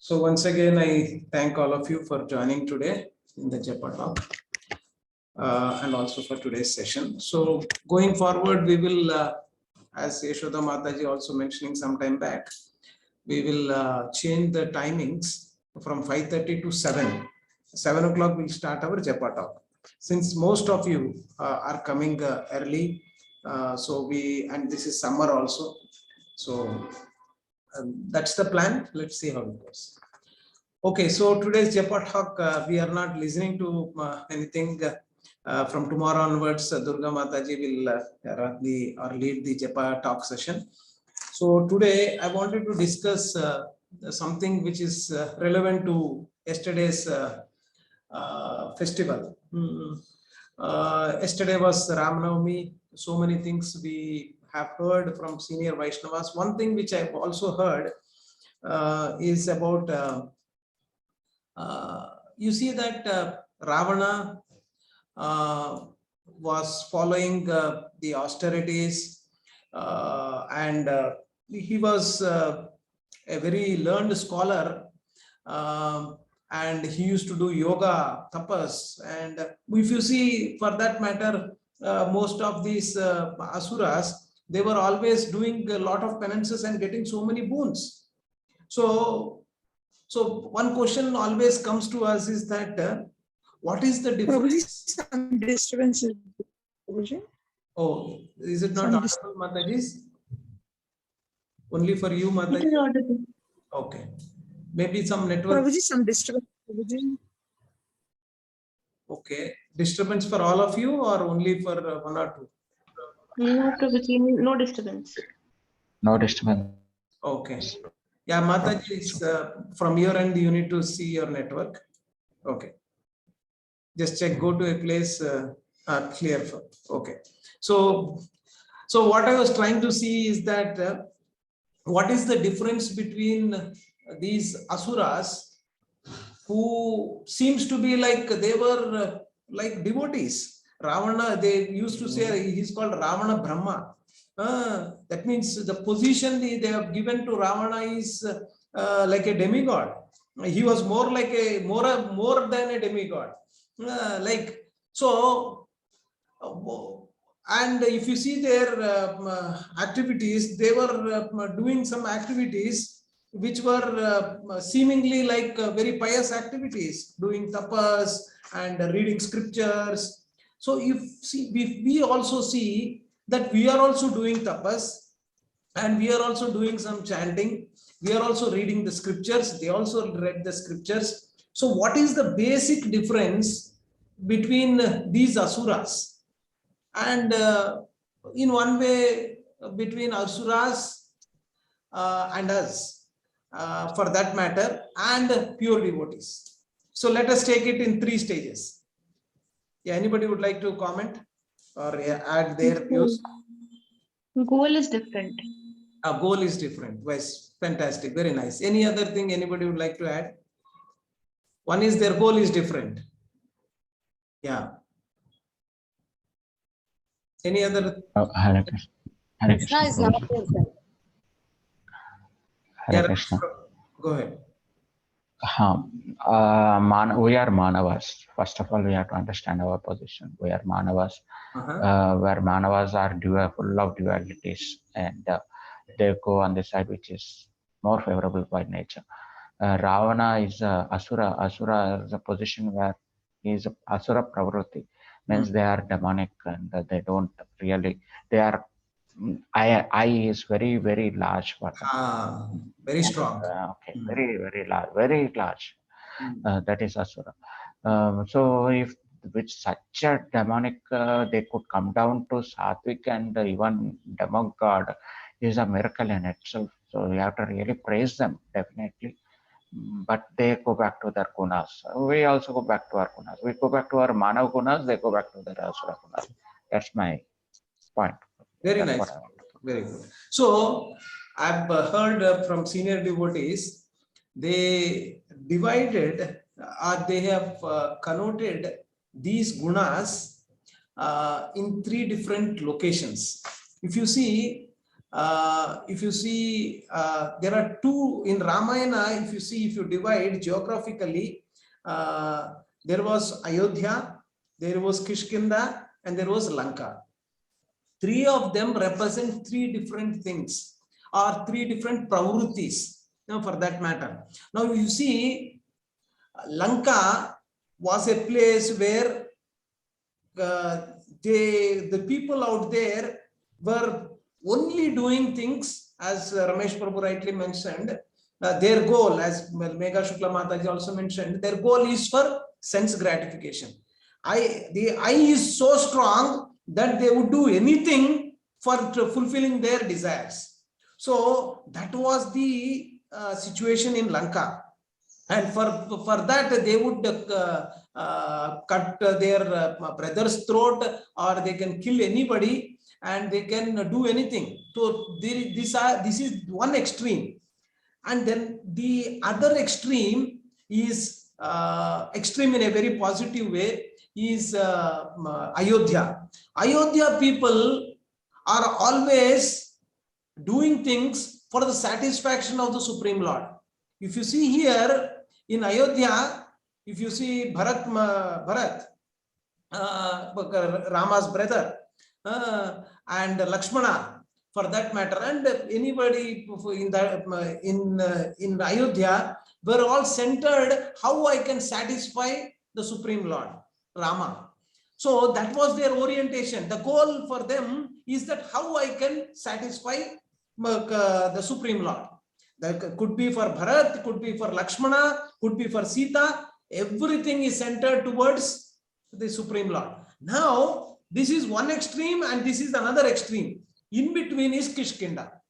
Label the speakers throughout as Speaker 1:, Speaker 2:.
Speaker 1: So once again, I thank all of you for joining today in the Japa talk and also for today's session. So going forward, we will, as Yashoda Mataji also mentioning some time back, we will change the timings from 5:30 to 7. 7 o'clock we'll start our Japa talk. Since most of you are coming early, and this is summer also. So that's the plan. Let's see how it goes. Okay, so today's Japa talk, we are not listening to anything from tomorrow onwards. Durga Mataji will lead the Japa talk session. So today I wanted to discuss something which is relevant to yesterday's festival. Yesterday was Ram Navami. So many things we have heard from senior Vaishnavas. One thing which I've also heard is about you see that Ravana was following the austerities and he was a very learned scholar and he used to do yoga, tapas, and if you see, for that matter, most of these asuras, they were always doing a lot of penances and getting so many boons. So one question always comes to us is that what is the difference?
Speaker 2: Some disturbances.
Speaker 1: Oh, is it not audible, Mataji? Only for you, Mataji?
Speaker 3: It is audible.
Speaker 1: Okay. Maybe some network.
Speaker 2: Prabhuji, some disturbance.
Speaker 1: Okay. Disturbance for all of you or only for one or two?
Speaker 3: No, Prabhuji, no disturbance.
Speaker 4: No disturbance.
Speaker 1: Okay. Yeah, Mataji, is from your end, you need to see your network. Okay. Just check, go to a place clear. Okay. So what I was trying to see is that what is the difference between these asuras who seems to be like they were like devotees. Ravana, they used to say he's called Ravana Brahma. That means the position they have given to Ravana is like a demigod. He was more like more than a demigod. And if you see their activities, they were doing some activities which were seemingly like very pious activities, doing tapas and reading scriptures. So if we also see that we are also doing tapas and we are also doing some chanting, we are also reading the scriptures, they also read the scriptures. So what is the basic difference between these asuras? And in one way, between asuras and us, for that matter, and pure devotees. So let us take it in 3 stages. Yeah, anybody would like to comment or add their views?
Speaker 3: Goal is different.
Speaker 1: A goal is different. Yes, fantastic, very nice. Any other thing anybody would like to add? One is their goal is different. Yeah. Any other?
Speaker 4: Hare Krishna. Hare Krishna.
Speaker 5: Krishna is not there.
Speaker 4: Hare Krishna.
Speaker 1: Go ahead.
Speaker 4: We are Manavas. First of all, we have to understand our position. We are Manavas, where Manavas are full of dualities, and they go on the side which is more favorable by nature. Ravana is Asura. Asura is a position where he is Asura Pravruti, means they are demonic and they don't really, they are, I is very, very large for them.
Speaker 1: Very strong.
Speaker 4: Okay, very, very large, very large. That is Asura. So if with such a demonic, they could come down to Sattvic and even demigod is a miracle in itself. So we have to really praise them, definitely. But they go back to their gunas. We also go back to our gunas. We go back to our Manav gunas, they go back to their Asura gunas. That's my point.
Speaker 1: Very nice. Very good. So I've heard from senior devotees, they divided or they have connoted these gunas in 3 different locations. If you see, if you see, there are two in Ramayana. If you see, if you divide geographically, there was Ayodhya, there was Kishkinda, and there was Lanka. Three of them represent three different things or three different pravrutis, for that matter. Now you see, Lanka was a place where the people out there were only doing things, as Ramesh Prabhu rightly mentioned, their goal, as Megha Shukla Mataji also mentioned, their goal is for sense gratification. The I is so strong that they would do anything for fulfilling their desires. So that was the situation in Lanka. And for that, they would cut their brother's throat, or they can kill anybody, and they can do anything. So this is one extreme. And then the other extreme is extreme in a very positive way is Ayodhya. Ayodhya people are always doing things for the satisfaction of the Supreme Lord. If you see here in Ayodhya, if you see Bharat, Rama's brother, and Lakshmana, for that matter, and anybody in Ayodhya, were all centered how I can satisfy the Supreme Lord, Rama. So that was their orientation. The goal for them is that how I can satisfy the Supreme Lord. That could be for Bharat, could be for Lakshmana, could be for Sita. Everything is centered towards the Supreme Lord. Now, this is one extreme and this is another extreme. In between is Kishkinda.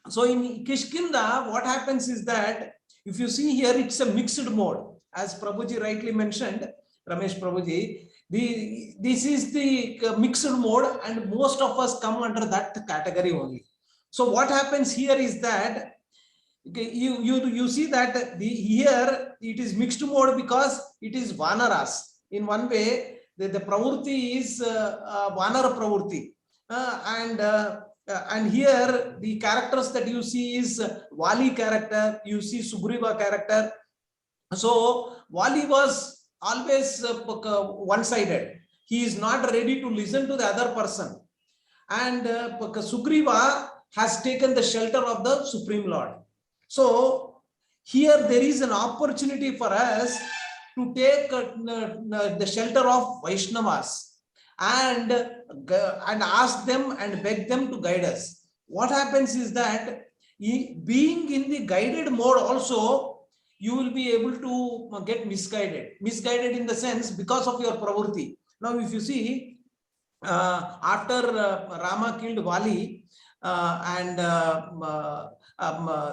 Speaker 1: So in Kishkinda, what happens is that, if you see here, it's a mixed mode. As Prabhuji rightly mentioned, Ramesh Prabhuji, this is the mixed mode, and most of us come under that category only. So what happens here is that, you see that here it is mixed mode because it is Vanaras. In one way, the pravurti is Vanara pravurti. And here the characters that you see is Vali character, you see Sugriva character. So Vali was always one-sided. He is not ready to listen to the other person. And Sugriva has taken the shelter of the Supreme Lord. So here there is an opportunity for us to take the shelter of Vaishnavas and ask them and beg them to guide us. What happens is that, being in the guided mode also, you will be able to get misguided. Misguided in the sense, because of your pravurti. Now, if you see, after Rama killed Vali, and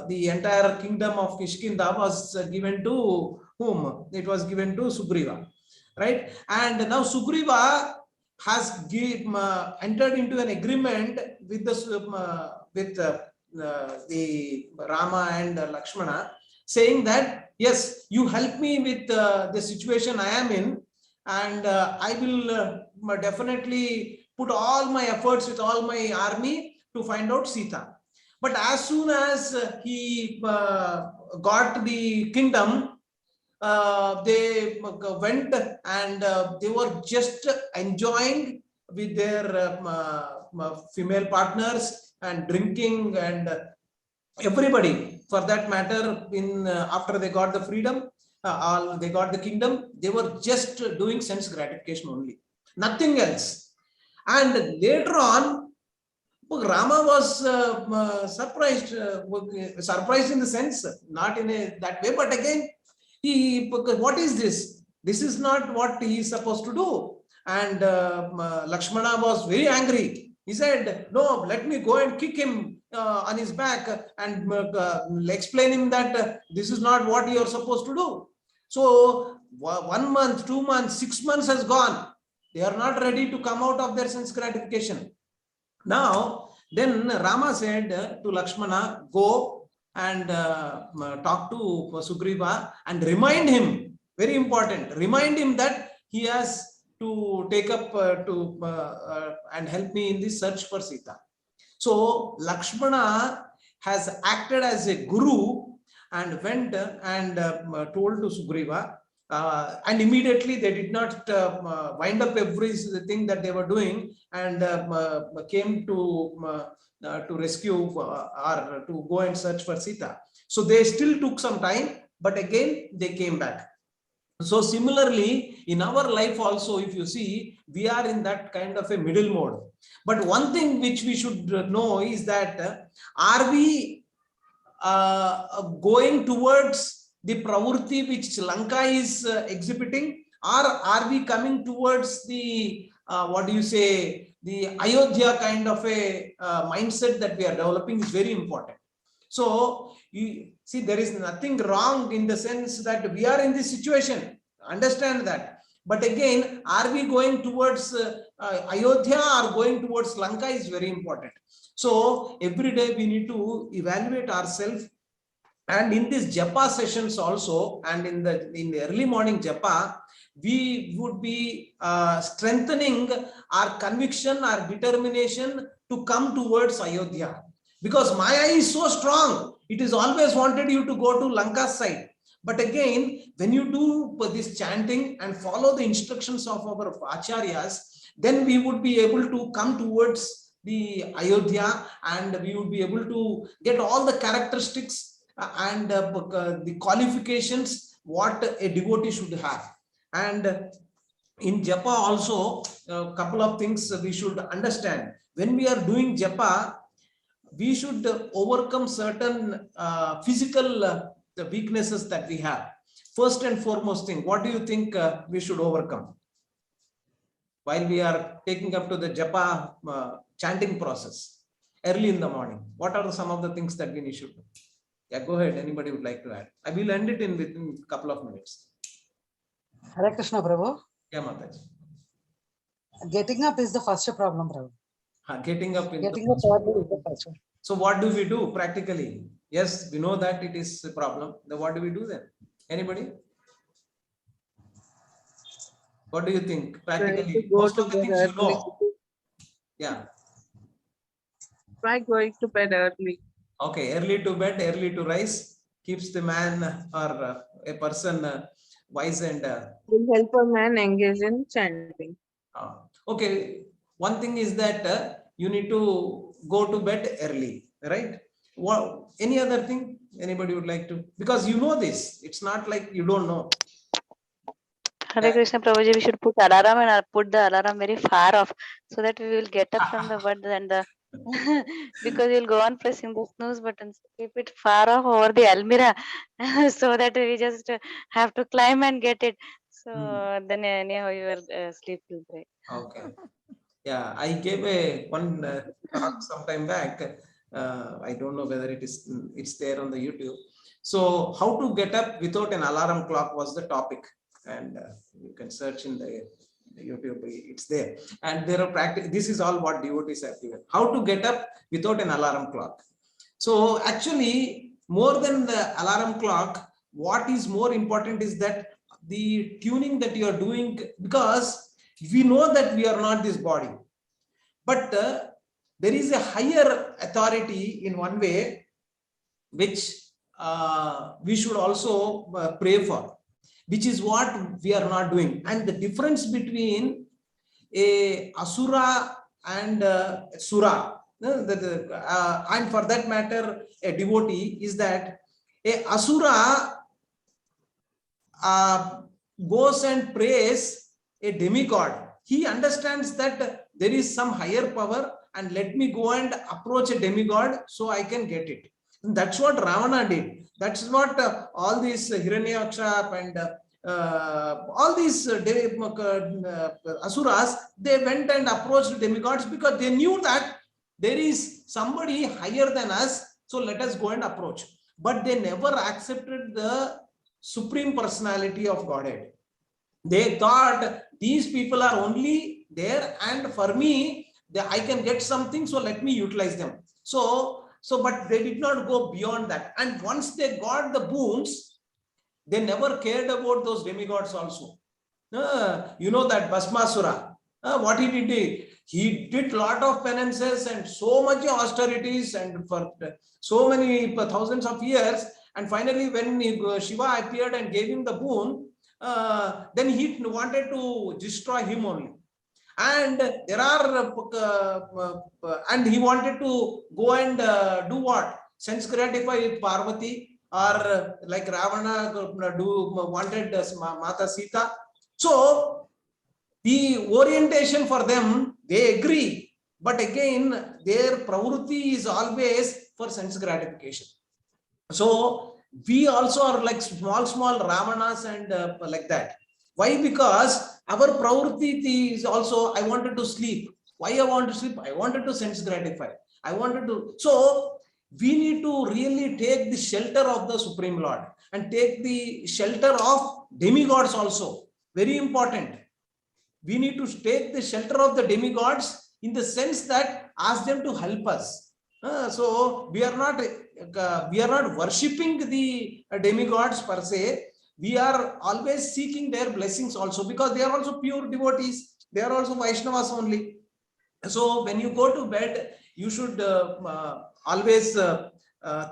Speaker 1: the entire kingdom of Kishkinda was given to whom? It was given to Sugriva, right? And now Sugriva has entered into an agreement with the Rama and Lakshmana, saying that, yes, you help me with the situation I am in, and I will definitely put all my efforts with all my army to find out Sita. But as soon as he got the kingdom, they went and they were just enjoying with their female partners and drinking, and everybody, for that matter, after they got the freedom, they got the kingdom, they were just doing sense gratification only, nothing else. And later on, Rama was surprised in the sense, not in that way, but again, what is this? This is not what he is supposed to do. And Lakshmana was very angry. He said, no, let me go and kick him on his back and explain him that this is not what you are supposed to do. So 1 month, 2 months, 6 months has gone. They are not ready to come out of their sense gratification. Now, then Rama said to Lakshmana, go and talk to Sugriva and remind him, very important, remind him that he has to take up and help me in this search for Sita. So Lakshmana has acted as a guru and went and told to Sugriva, and immediately they did not wind up everything that they were doing and came to rescue or to go and search for Sita. So they still took some time, but again they came back. So similarly, in our life also, if you see, we are in that kind of a middle mode. But one thing which we should know is that are we going towards the pravurti which Lanka is exhibiting, or are we coming towards the what do you say, the Ayodhya kind of a mindset that we are developing is very important. So you see, there is nothing wrong in the sense that we are in this situation, understand that. But again, are we going towards Ayodhya or going towards Lanka is very important. So every day we need to evaluate ourselves. And in these Japa sessions also, and in the early morning Japa, we would be strengthening our conviction, our determination to come towards Ayodhya. Because Maya is so strong, it is always wanted you to go to Lanka's side. But again, when you do this chanting and follow the instructions of our acharyas, then we would be able to come towards the Ayodhya, and we would be able to get all the characteristics and the qualifications what a devotee should have. And in Japa also, a couple of things we should understand. When we are doing Japa, we should overcome certain physical the weaknesses that we have. First and foremost thing, what do you think we should overcome while we are taking up to the Japa chanting process early in the morning? What are some of the things that we should do? Yeah, go ahead. Anybody would like to add? I will end it within a couple of minutes.
Speaker 5: Hare Krishna, Prabhu.
Speaker 1: Yeah, Mataji.
Speaker 5: Getting up is the first problem, Prabhu.
Speaker 1: Getting up
Speaker 5: Getting up early is the first one.
Speaker 1: So what do we do practically? Yes, we know that it is a problem. Then what do we do then? Anybody? What do you think practically? Most of the things you know. Yeah.
Speaker 2: Try going to bed early.
Speaker 1: Okay, early to bed, early to rise keeps the man or a person wise and.
Speaker 2: Will help a man engage in chanting.
Speaker 1: Okay, one thing is that you need to go to bed early, right? What? Any other thing? Anybody would like to? Because you know this. It's not like you don't know.
Speaker 6: Hare Krishna Prabhuji, we should put alarm and put the alarm very far off so that we will get up from the bed and the because we'll go on pressing the snooze button. So keep it far off over the almirah so that we just have to climb and get it. So then anyhow your sleep will break.
Speaker 1: Okay. Yeah, I gave one talk some time back. I don't know whether it's there on the YouTube. So how to get up without an alarm clock was the topic, and you can search in the YouTube. It's there, and there are practice. This is all what devotees have given. How to get up without an alarm clock. So actually, more than the alarm clock, what is more important is that the tuning that you are doing, because we know that we are not this body, but there is a higher authority in one way which we should also pray for, which is what we are not doing. And the difference between a asura and sura, and for that matter a devotee, is that a asura goes and prays a demigod. He understands that there is some higher power, and let me go and approach a demigod so I can get it. And that's what Ravana did. That's what all these Hiranyaksha and all these asuras, they went and approached demigods because they knew that there is somebody higher than us, so let us go and approach. But they never accepted the Supreme Personality of Godhead. They thought these people are only there, and for me, I can get something, so let me utilize them. But they did not go beyond that. And once they got the boons, they never cared about those demigods also. You know that Bhasmasura, what he did, He did lot of penances and so much austerities and for so many thousands of years. And finally, when Shiva appeared and gave him the boon, then he wanted to destroy him only. And there are, and he wanted to go and do what? Sense gratify Parvati, or like Ravana wanted Mata Sita. So the orientation for them, they agree, but again, their pravrutti is always for sense gratification. So we also are like small Ravanas and like that. Why? Because our pravrutti is also, I wanted to sleep. Why I want to sleep? I wanted to sense gratify. I wanted to. So we need to really take the shelter of the Supreme Lord and take the shelter of demigods also. Very important. We need to take the shelter of the demigods in the sense that ask them to help us. So we are not worshipping the demigods per se. We are always seeking their blessings also, because they are also pure devotees. They are also Vaishnavas only. So when you go to bed, you should always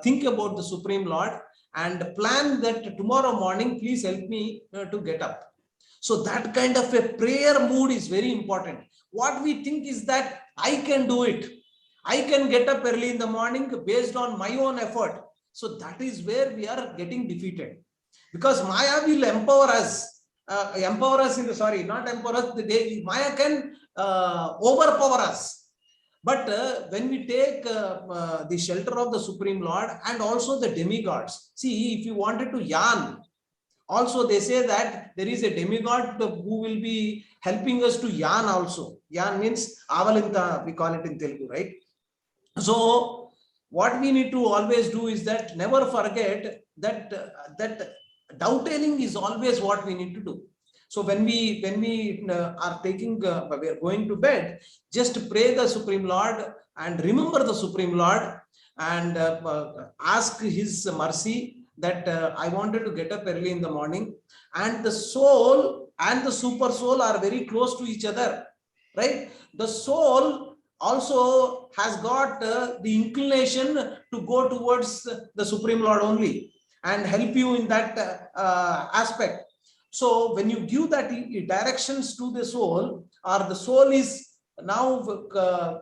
Speaker 1: think about the Supreme Lord and plan that tomorrow morning, please help me to get up. So that kind of a prayer mood is very important. What we think is that I can do it. I can get up early in the morning based on my own effort. So that is where we are getting defeated. Because Maya will empower us. Not empower us. Maya can overpower us. But when we take the shelter of the Supreme Lord and also the demigods, see, if you wanted to yarn, also they say that there is a demigod who will be helping us to yarn also. Yarn means avalinta, we call it in Telugu, right? So what we need to always do is that never forget that that doubting is always what we need to do. So when we are taking, we are going to bed, just pray the Supreme Lord and remember the Supreme Lord and ask His mercy that I wanted to get up early in the morning, and the soul and the super soul are very close to each other, right? The soul also has got the inclination to go towards the Supreme Lord only and help you in that aspect. So when you give that directions to the soul, or the soul is now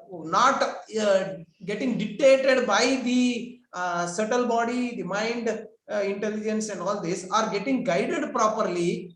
Speaker 1: not getting dictated by the subtle body, the mind, intelligence and all this, are getting guided properly,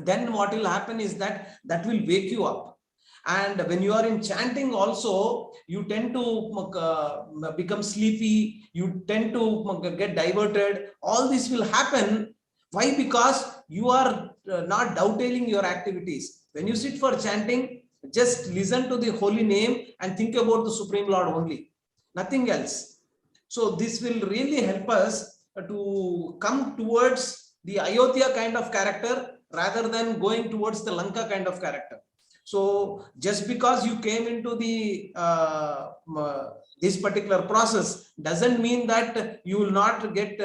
Speaker 1: then what will happen is that will wake you up. And when you are in chanting also, you tend to become sleepy, you tend to get diverted. All this will happen. Why? Because you are not doubting your activities. When you sit for chanting, just listen to the holy name and think about the Supreme Lord only, nothing else. So this will really help us to come towards the Ayodhya kind of character rather than going towards the Lanka kind of character. So just because you came into the this particular process doesn't mean that you will not get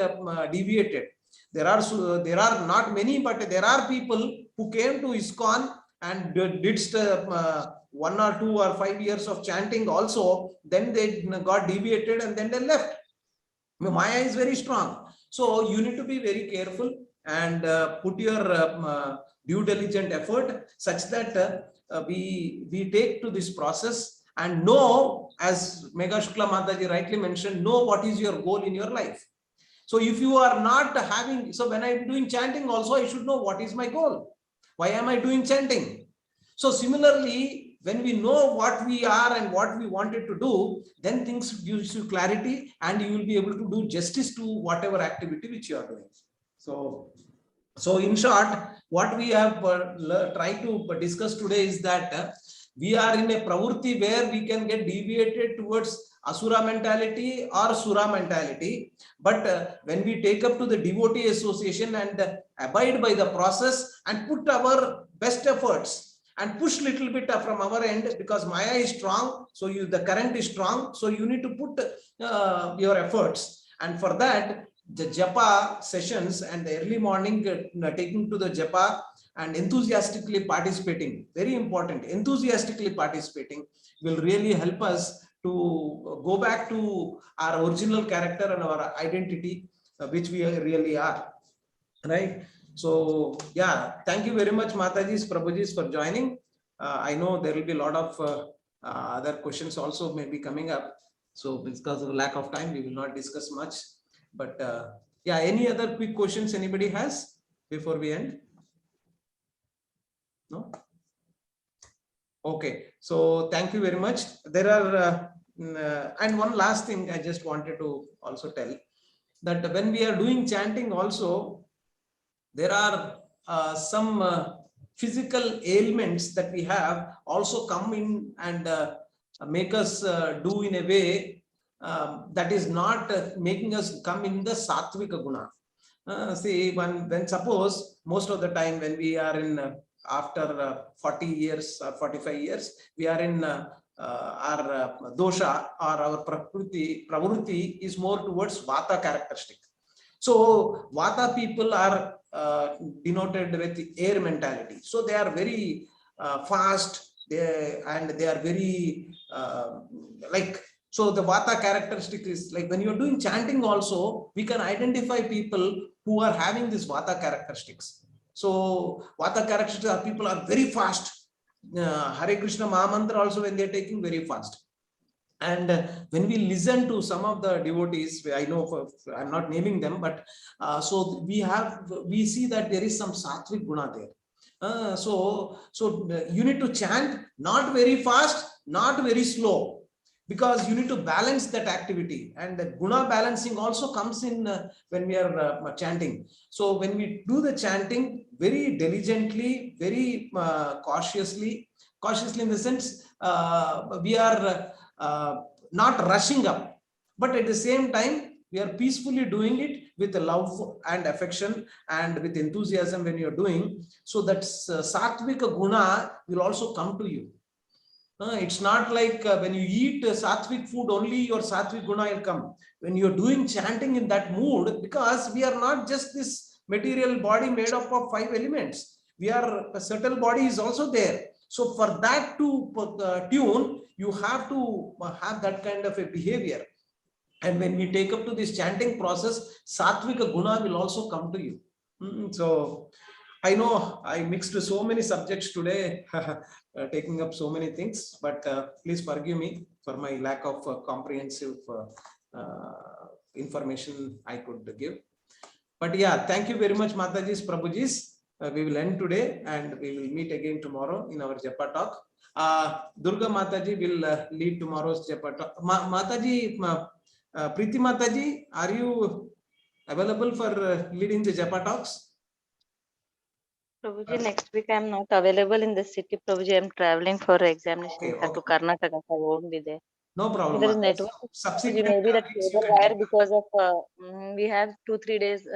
Speaker 1: deviated. There are not many, but there are people who came to ISKCON and did 1 or 2 or 5 years of chanting also, then they got deviated and then they left. Maya is very strong. So you need to be very careful and put your due diligent effort such that we take to this process and know, as Megha Shukla Mataji rightly mentioned, know what is your goal in your life. So if you are not having, so when I am doing chanting also, I should know what is my goal. Why am I doing chanting? So similarly, when we know what we are and what we wanted to do, then things gives you clarity and you will be able to do justice to whatever activity which you are doing. So in short, what we have tried to discuss today is that we are in a pravurti where we can get deviated towards asura mentality or sura mentality. But when we take up to the devotee association and abide by the process and put our best efforts and push little bit from our end, because Maya is strong, so the current is strong, so you need to put your efforts. And for that, the Japa sessions and the early morning taking to the Japa and enthusiastically participating, very important, enthusiastically participating will really help us to go back to our original character and our identity, which we really are, right? So yeah, thank you very much, Matajis, Prabhujis, for joining. I know there will be a lot of other questions also may be coming up. So because of lack of time, we will not discuss much. But yeah, any other quick questions anybody has before we end? No? Okay, so thank you very much. There are, and one last thing I just wanted to also tell, that when we are doing chanting also, there are some physical ailments that we have also come in and make us do in a way that is not making us come in the Sattvic Guna. See, when suppose most of the time when we are in after 40 years or 45 years, we are in our dosha or our pravruti is more towards vata characteristic. So vata people are denoted with air mentality. So they are very fast, they are very like, so the vata characteristic is like when you're doing chanting also, we can identify people who are having this vata characteristics. So vata characteristics are people are very fast. Hare Krishna Mahamantra also when they're taking very fast. And when we listen to some of the devotees, I know I'm not naming them, but so we see that there is some Sattvic Guna there. So you need to chant not very fast, not very slow, because you need to balance that activity, and the Guna balancing also comes in when we are chanting. So when we do the chanting very diligently, very cautiously in the sense we are not rushing up, but at the same time we are peacefully doing it with love and affection and with enthusiasm when you are doing, so that Sattvic Guna will also come to you. It's not like when you eat Sattvic food only your Sattvic Guna will come. When you're doing chanting in that mood, because we are not just this material body made up of 5 elements, we are, a subtle body is also there. So for that to tune, you have to have that kind of a behavior. And when we take up to this chanting process, Sattvic Guna will also come to you. So I know I mixed so many subjects today, taking up so many things, but please forgive me for my lack of comprehensive information I could give. But yeah, thank you very much, Matajis, Prabhujis. We will end today and we will meet again tomorrow in our Japa talk. Durga Mataji will lead tomorrow's Japa talk. Mataji, Preeti Mataji, are you available for leading the Japa talks?
Speaker 6: Prabhuji, next week I am not available in the city. Prabhuji, I am traveling for examination to Karnataka. I won't be there.
Speaker 1: No problem.
Speaker 6: There is network. Maybe the cable wire because of we have 2-3 days.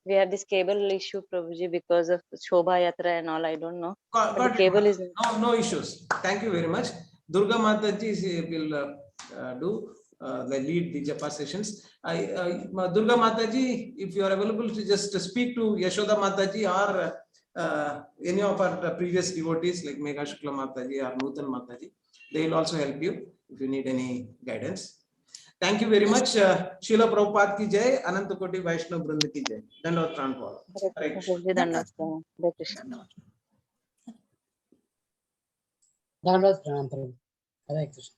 Speaker 6: We have this cable issue, Prabhuji, because of Shobha Yatra and all. I don't know. But the cable is
Speaker 1: no issues. Thank you very much. Durga Mataji will do the lead the Japa sessions. Durga Mataji, if you are available to just speak to Yashoda Mataji or any of our previous devotees like Megha Shukla Mataji or Nutan Mataji, they will also help you if you need any guidance. Thank you very much. Srila Prabhupada ki jai, Ananta Koti Vaishnav Branda ki jai. Dandavad Pranam.
Speaker 5: Dandavad Pranam. Hare Krishna.